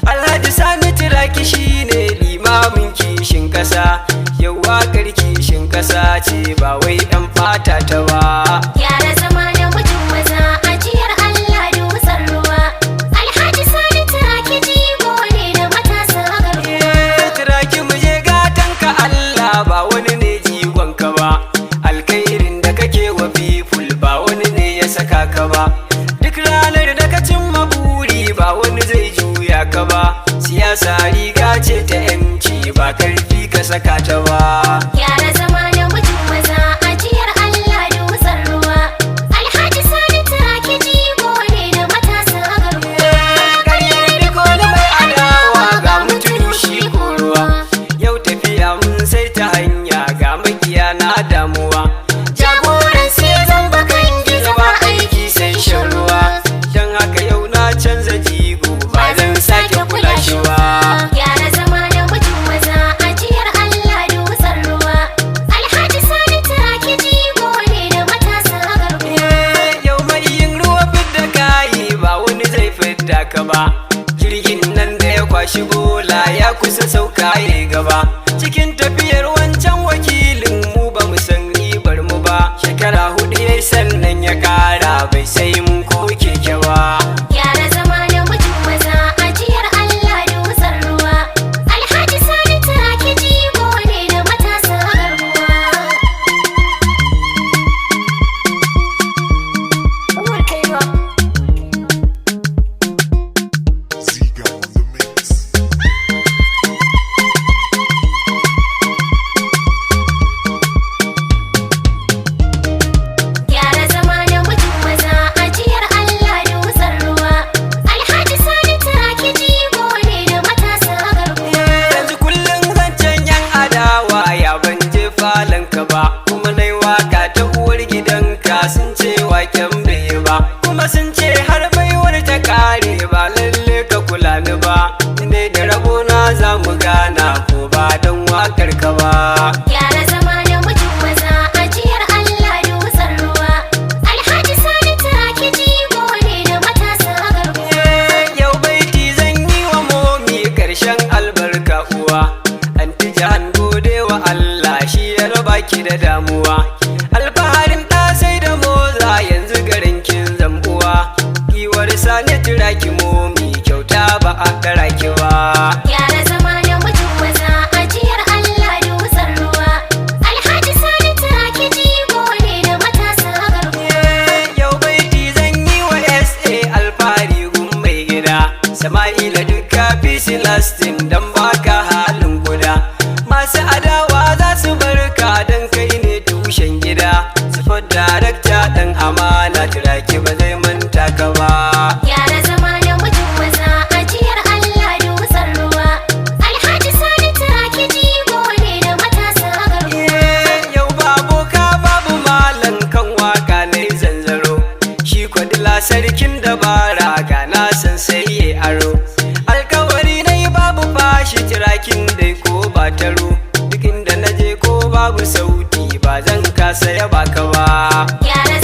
Alhaji Sani Turaki shine limamin kishin kasa, yau waƙar kishin kasa ce ba wai ɗan fata ta ba. Gyara zama da mutum maza ajiyar Allah dusar ruwa. Alhaji Sani Turaki jigo ne da matasa garkuwa. Turaki mu je gatan ka Allah ba wani ne jigon ka ba. Alkhairin da kake wa people ba wani ne ya saka ka ba. Duk ranar da ka cimma buri ba wani zai juya ka ba. Siyasa riga ce ta yanci ba karfi ka saka ta ba. Gyara zama da mutum maza ajiyar Allah dusar ruwa. Alhaji Sani Turaki jigo ne da matasa garkuwa. Karyar riko na mai adawa ga mutum shi koruwa. Yau tafiya mun sai ta hanya ga makiya na damuwa. Jagoran sai zan bakan gizo ba aiki sai shan ruwa. Don haka yau na canza jigo ba zan sake kula shi ba. Gyara zama da mutum maza ajiyar Allah dusar ruwa. Alhaji Sani Turaki jigo ne da matasa garkuwa. Yau mai yin ruwa fidda kayi ba wani zai fidda ka ba. Jirgin nan da ya kwashi bola ya kusa sauka ya gaba. Cikin tafiyar wancan wakilin mu ba mu san ribar mu ba. Shekara 4 yayi sannan ya kara bai sai mun ko keke ba. Gyara zama da mutum maza ajiyar Allah dusar ruwa. Alhaji Sani Turaki jigo ne da matasa garkuwa. Umar Kaiwa. Ziga on the mix. Gyara zama da mutum maza ajiyar Allah dusar ruwa. Alhaji Sani Turaki jigo ne da matasa garkuwa. Yanzu kullum zancen yan adawa ya ban je falon ka ba. Kuma nai waka ta uwar gidanka sun ce waken bai ba. Kuma sun ce har baiwar ta kare ba lalle ka kula ni ba. Ne da rabona za mu gana ko ba don wakar ka ba. Gyara zama da mutum maza ajiyar Allah dusar ruwa. Alhaji Sani Turaki jigo ne da matasa garkuwa. Yau baiti zan yi wa momi karshen albarka uwa. Anti jahan gode wa Allah shi ya raba ki da damuwa. Alfaharin ɗa sai da moza yanzu garin kin zambuwa. Giwar Sani Turaki momi kyauta ba a ɗara ki ba. Gyara zama da mutum maza ajiyar Allah dusar ruwa. Alhaji Sani Turaki jigo ne da matasa garkuwa. Yau baiti zan yi wa SA alfahari gun mai gida. Sama'ila duka fisi lastin don baka halin guda. Masu adawa za su barka don kai ne tushen babu sauti ba zan kasa yaba ka ba. Gyara